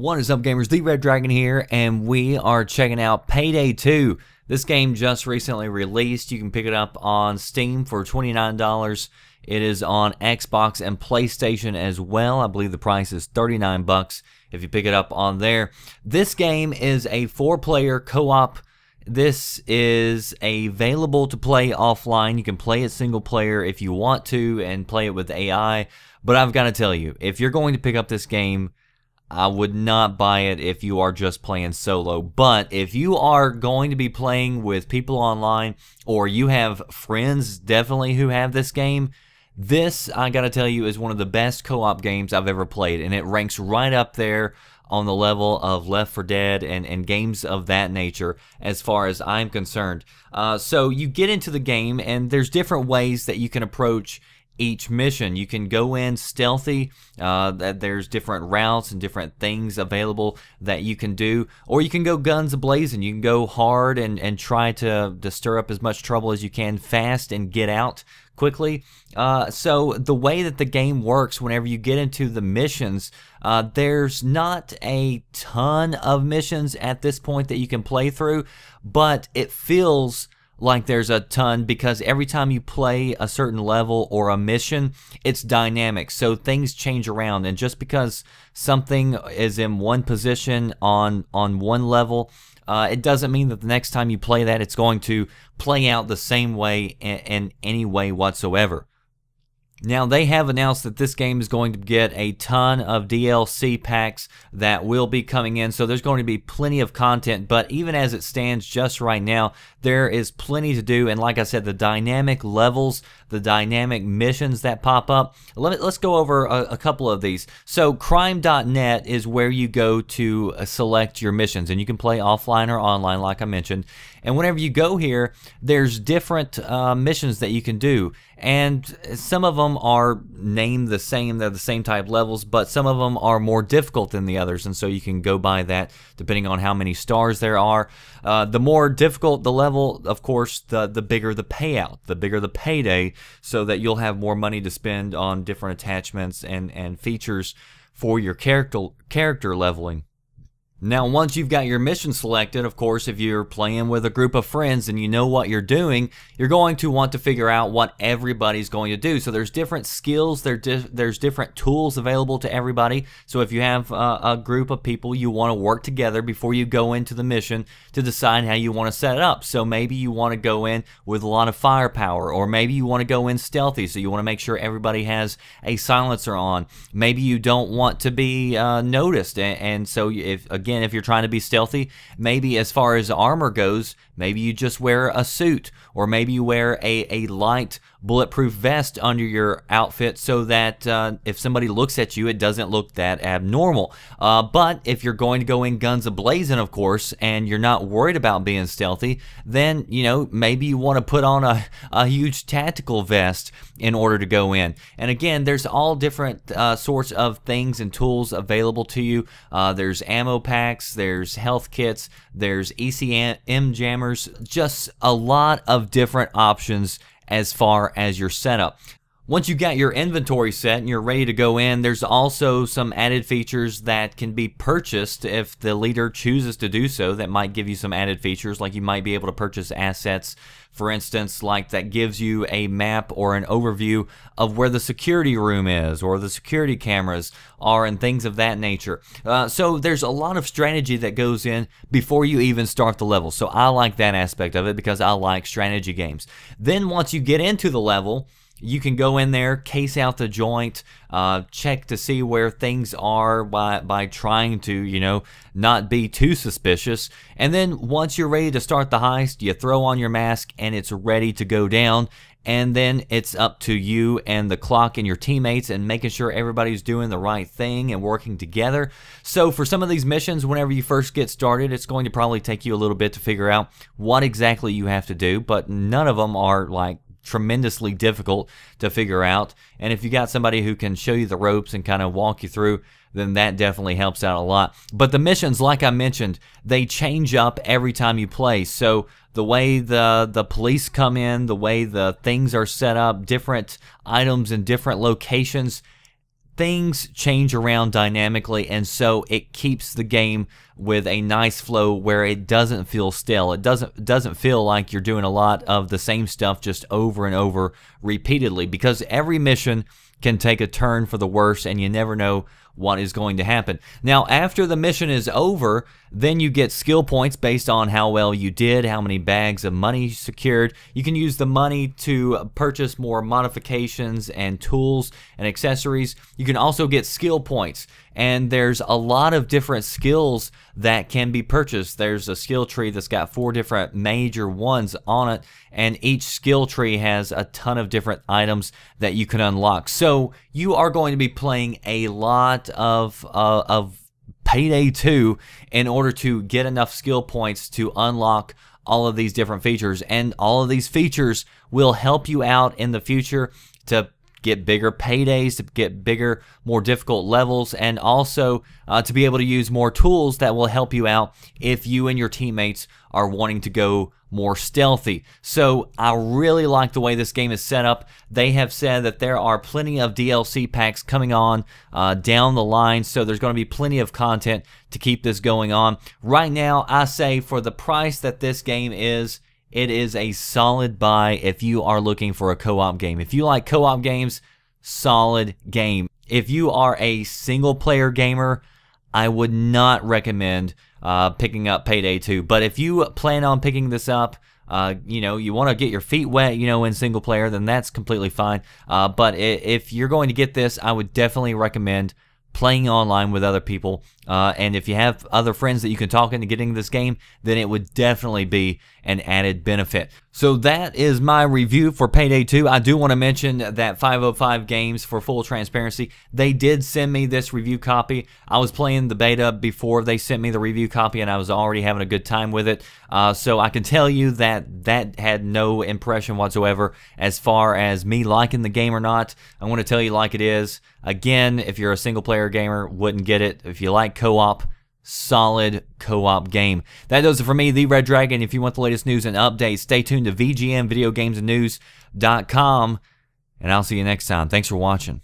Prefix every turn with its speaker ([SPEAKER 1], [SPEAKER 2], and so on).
[SPEAKER 1] What is up, gamers? The Red Dragon here, and we are checking out Payday 2. This game just recently released. You can pick it up on Steam for $29. It is on Xbox and PlayStation as well. I believe the price is $39 if you pick it up on there. This game is a 4-player co-op. This is available to play offline. You can play it single player if you want to and play it with AI. But I've got to tell you, if you're going to pick up this game, I would not buy it if you are just playing solo. But if you are going to be playing with people online, or you have friends definitely who have this game, this, I gotta tell you, is one of the best co-op games I've ever played. And it ranks right up there on the level of Left 4 Dead and games of that nature as far as I'm concerned. So you get into the game, and there's different ways that you can approach each mission. You can go in stealthy, there's different routes and different things available that you can do, or you can go guns a-blazing. You can go hard and try to stir up as much trouble as you can fast and get out quickly. So the way that the game works, whenever you get into the missions, there's not a ton of missions at this point that you can play through, but it feels like there's a ton, because every time you play a certain level or a mission, it's dynamic, so things change around. And just because something is in one position on one level, it doesn't mean that the next time you play that it's going to play out the same way in any way whatsoever. Now, they have announced that this game is going to get a ton of DLC packs that will be coming in, so there's going to be plenty of content. But even as it stands just right now, there is plenty to do. And like I said, the dynamic levels, the dynamic missions that pop up. Let's go over a couple of these. So crime.net is where you go to select your missions, and you can play offline or online, like I mentioned. And whenever you go here, there's different missions that you can do. And some of them are named the same, they're the same type levels, but some of them are more difficult than the others, and so you can go by that depending on how many stars there are. The more difficult the level, of course, the bigger the payout, the bigger the payday, so that you'll have more money to spend on different attachments and features for your character leveling. Now, once you've got your mission selected, of course, if you're playing with a group of friends and you know what you're doing, you're going to want to figure out what everybody's going to do. So there's different skills, there's different tools available to everybody. So if you have a group of people, you want to work together before you go into the mission to decide how you want to set it up. So maybe you want to go in with a lot of firepower, or maybe you want to go in stealthy, so you want to make sure everybody has a silencer on. Maybe you don't want to be noticed, and so if you're trying to be stealthy, maybe as far as armor goes, maybe you just wear a suit, or maybe you wear a light bulletproof vest under your outfit, so that if somebody looks at you, it doesn't look that abnormal. But if you're going to go in guns a-blazing, of course, and you're not worried about being stealthy, then, you know, maybe you want to put on a huge tactical vest in order to go in. And again, there's all different sorts of things and tools available to you. There's ammo packs, there's health kits, there's ECM jammers, just a lot of different options as far as your setup. Once you got your inventory set and you're ready to go in, there's also some added features that can be purchased if the leader chooses to do so. That might give you some added features, like you might be able to purchase assets, for instance, like that gives you a map or an overview of where the security room is, or the security cameras are, and things of that nature. So there's a lot of strategy that goes in before you even start the level. So I like that aspect of it, because I like strategy games. Then once you get into the level, you can go in there, case out the joint, check to see where things are by trying to, you know, not be too suspicious. And then once you're ready to start the heist, you throw on your mask and it's ready to go down. And then it's up to you and the clock and your teammates, and making sure everybody's doing the right thing and working together. So for some of these missions, whenever you first get started, it's going to probably take you a little bit to figure out what exactly you have to do, but none of them are like tremendously difficult to figure out. And if you got somebody who can show you the ropes and kind of walk you through, then that definitely helps out a lot. But the missions, like I mentioned, they change up every time you play. So the way the police come in, the way the things are set up, different items in different locations, things change around dynamically, and so it keeps the game with a nice flow where it doesn't feel stale. It doesn't feel like you're doing a lot of the same stuff just over and over repeatedly, because every mission can take a turn for the worse and you never know what is going to happen. Now, after the mission is over, then you get skill points based on how well you did, how many bags of money you secured. You can use the money to purchase more modifications and tools and accessories. You can also get skill points, and there's a lot of different skills that can be purchased. There's a skill tree that's got 4 different major ones on it, and each skill tree has a ton of different items that you can unlock. So you are going to be playing a lot of Payday 2 in order to get enough skill points to unlock all of these different features, and all of these features will help you out in the future to get bigger paydays, to get bigger, more difficult levels, and also to be able to use more tools that will help you out if you and your teammates are wanting to go more stealthy. So I really like the way this game is set up. They have said that there are plenty of DLC packs coming on down the line, so there's going to be plenty of content to keep this going on. Right now, I say for the price that this game is, it is a solid buy if you are looking for a co-op game. If you like co-op games, solid game. If you are a single-player gamer, I would not recommend picking up Payday 2. But if you plan on picking this up, you know, you want to get your feet wet, you know, in single player, then that's completely fine. But if you're going to get this, I would definitely recommend playing online with other people, and if you have other friends that you can talk into getting this game, then it would definitely be an added benefit. So that is my review for Payday 2. I do want to mention that 505 Games, for full transparency, they did send me this review copy. I was playing the beta before they sent me the review copy, and I was already having a good time with it. So I can tell you that that had no impression whatsoever as far as me liking the game or not. I want to tell you like it is. Again, if you're a single player gamer, wouldn't get it. If you like co-op, solid co-op game. That does it for me, the Red Dragon. If you want the latest news and updates, stay tuned to VGMVideoGamesAndNews.com, and I'll see you next time. Thanks for watching.